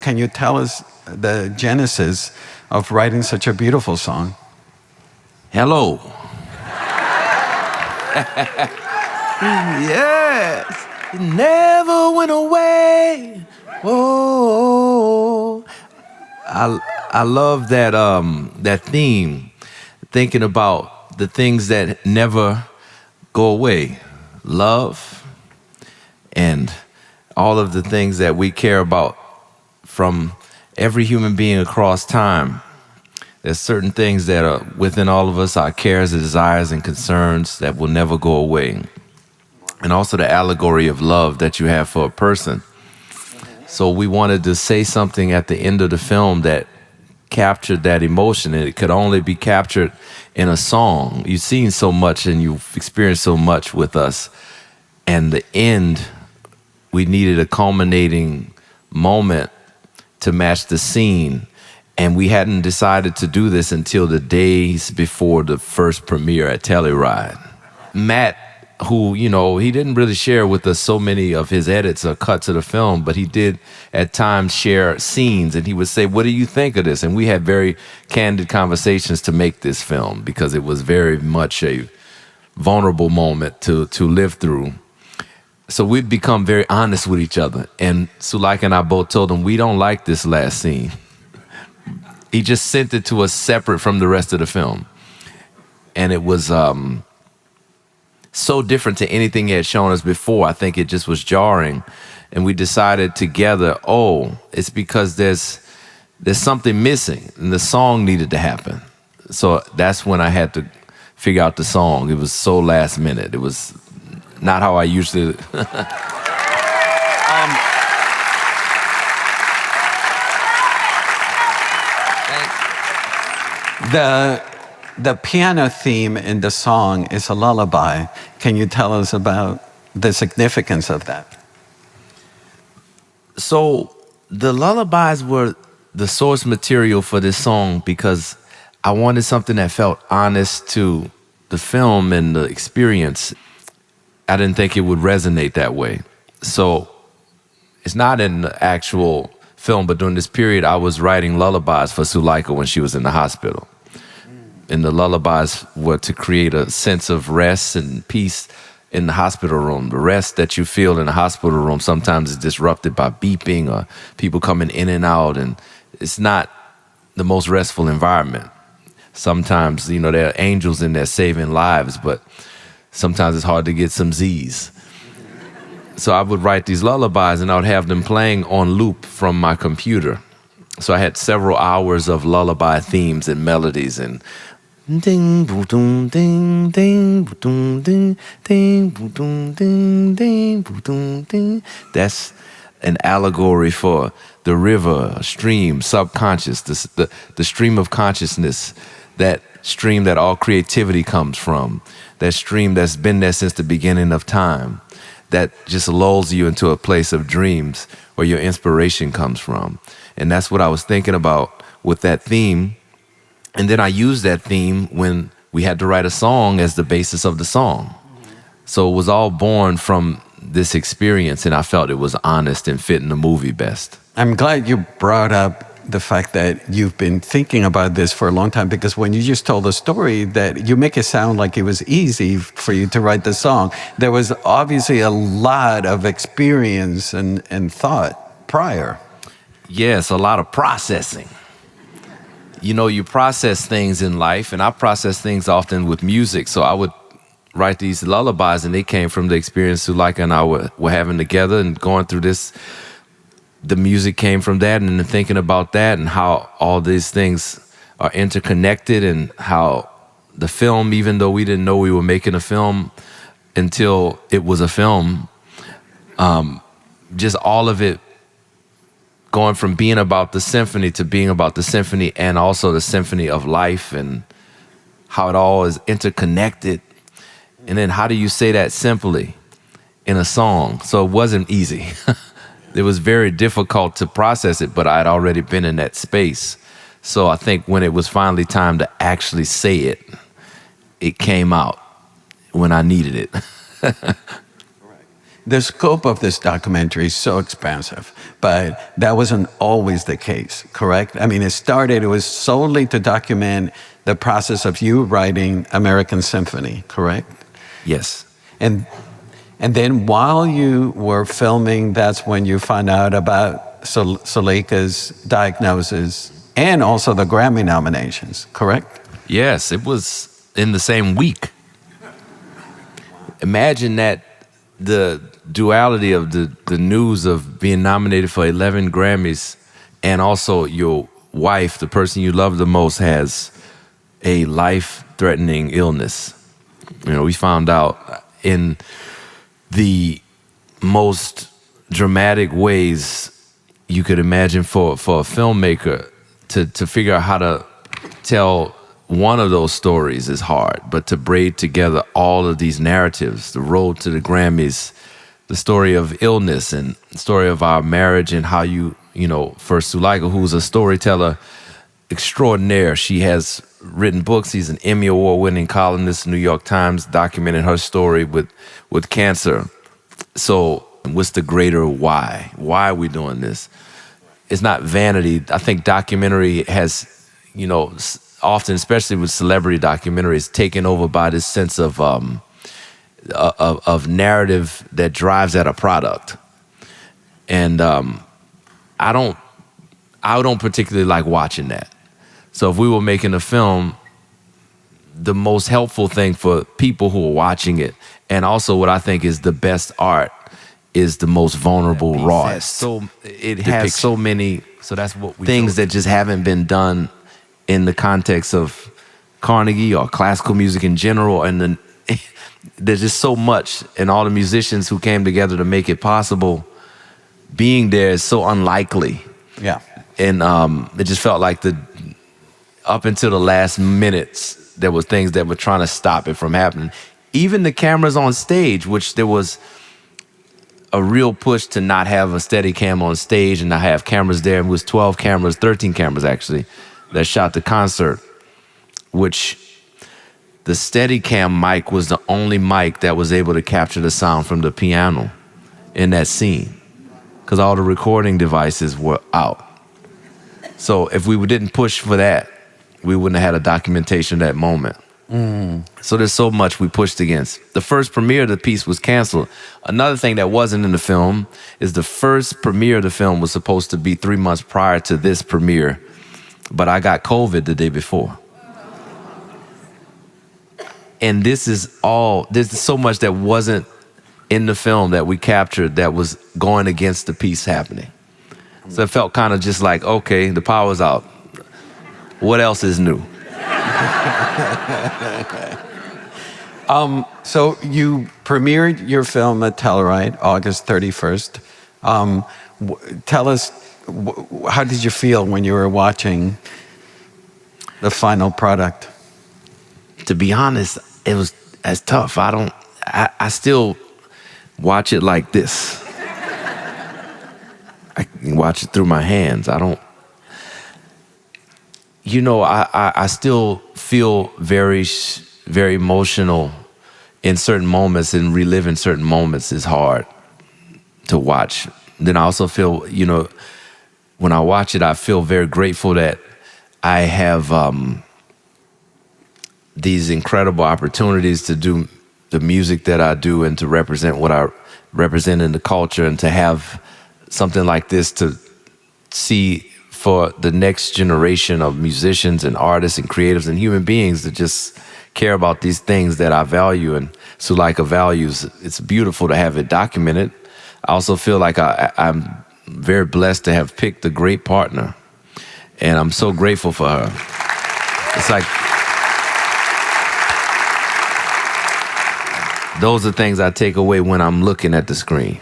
can you tell us the genesis of writing such a beautiful song? Hello. Yes. It never went away. Oh. I love that theme, thinking about the things that never go away. Love and all of the things that we care about from every human being across time. There's certain things that are within all of us, our cares, desires, and concerns that will never go away. And also the allegory of love that you have for a person. So we wanted to say something at the end of the film that captured that emotion, and it could only be captured in a song. You've seen so much and you've experienced so much with us. And the end, we needed a culminating moment to match the scene. And we hadn't decided to do this until the days before the first premiere at Telluride. Matt, who, he didn't really share with us so many of his edits or cuts of the film, but he did at times share scenes, and he would say, "What do you think of this?" And we had very candid conversations to make this film because it was very much a vulnerable moment to live through. So we'd become very honest with each other. And Suleika and I both told him, we don't like this last scene. He just sent it to us separate from the rest of the film. And it was so different to anything he had shown us before. I think it just was jarring. And we decided together, it's because there's something missing and the song needed to happen. So that's when I had to figure out the song. It was so last minute. It was not how I usually... The piano theme in the song is a lullaby. Can you tell us about the significance of that? So the lullabies were the source material for this song because I wanted something that felt honest to the film and the experience. I didn't think it would resonate that way. So it's not in the actual film, but during this period, I was writing lullabies for Suleika when she was in the hospital. And the lullabies were to create a sense of rest and peace in the hospital room. The rest that you feel in the hospital room sometimes is disrupted by beeping or people coming in and out, and it's not the most restful environment. Sometimes, there are angels in there saving lives, but sometimes it's hard to get some Z's. So I would write these lullabies and I would have them playing on loop from my computer. So I had several hours of lullaby themes and melodies, and ding boom ding ding boom ding ding boom ding ding boom ding. That's an allegory for the river, a stream, subconscious, the stream of consciousness, that stream that all creativity comes from, that stream that's been there since the beginning of time, that just lulls you into a place of dreams where your inspiration comes from. And that's what I was thinking about with that theme. And then I used that theme when we had to write a song as the basis of the song. So it was all born from this experience, and I felt it was honest and fit in the movie best. I'm glad you brought up the fact that you've been thinking about this for a long time, because when you just told the story, that you make it sound like it was easy for you to write the song. There was obviously a lot of experience and thought prior. Yes, a lot of processing. You process things in life, and I process things often with music. So I would write these lullabies, and they came from the experience Suleika and I were having together and going through this. The music came from that, and then thinking about that and how all these things are interconnected, and how the film, even though we didn't know we were making a film until it was a film, just all of it going from being about the symphony to being about the symphony and also the symphony of life, and how it all is interconnected. And then how do you say that simply in a song? So it wasn't easy. It was very difficult to process it, but I had already been in that space. So I think when it was finally time to actually say it, it came out when I needed it. Right. the scope of this documentary is so expansive, but that wasn't always the case, correct? I mean, it was solely to document the process of you writing American Symphony, correct? Yes. And then while you were filming, that's when you found out about Suleika's diagnosis and also the Grammy nominations, correct? Yes, it was in the same week. Imagine that, the duality of the news of being nominated for 11 Grammys, and also your wife, the person you love the most, has a life-threatening illness. You know, we found out in the most dramatic ways you could imagine for a filmmaker to figure out how to tell one of those stories is hard, but to braid together all of these narratives, the road to the Grammys, the story of illness and the story of our marriage, and how you know, for Suleika, who's a storyteller extraordinaire. She has written books. She's an Emmy Award-winning columnist, New York Times, documented her story with cancer. So what's the greater why? Why are we doing this? It's not vanity. I think documentary has, you know, often, especially with celebrity documentaries, taken over by this sense of narrative that drives at a product. And I don't particularly like watching that. So if we were making a film, the most helpful thing for people who are watching it, and also what I think is the best art, is the most vulnerable, rawest. So it has so many that's what things that just haven't been done in the context of Carnegie or classical music in general. And then there's just so much, and all the musicians who came together to make it possible, being there is so unlikely. Yeah. And it just felt like up until the last minutes, there was things that were trying to stop it from happening. Even the cameras on stage, which there was a real push to not have a steady cam on stage and not have cameras there. It was 12 cameras, 13 cameras actually, that shot the concert, which the Steadicam mic was the only mic that was able to capture the sound from the piano in that scene, because all the recording devices were out. So if we didn't push for that, we wouldn't have had a documentation of that moment. So there's so much we pushed against. The first premiere of the piece was canceled. Another thing that wasn't in the film is the first premiere of the film was supposed to be 3 months prior to this premiere, but I got COVID the day before. And there's so much that wasn't in the film that we captured that was going against the piece happening. So it felt kind of just like, okay, the power's out. What else is new? So you premiered your film at Telluride, August 31st. Tell us, how did you feel when you were watching the final product? To be honest, it's tough. I still watch it like this. I can watch it through my hands. I still feel very, very emotional in certain moments, and reliving certain moments is hard to watch. Then I also feel, when I watch it, I feel very grateful that I have these incredible opportunities to do the music that I do and to represent what I represent in the culture, and to have something like this to see for the next generation of musicians and artists and creatives and human beings that just care about these things that I value and Suleika values. It's beautiful to have it documented. I also feel like I'm very blessed to have picked a great partner, and I'm so grateful for her. It's like, those are things I take away when I'm looking at the screen.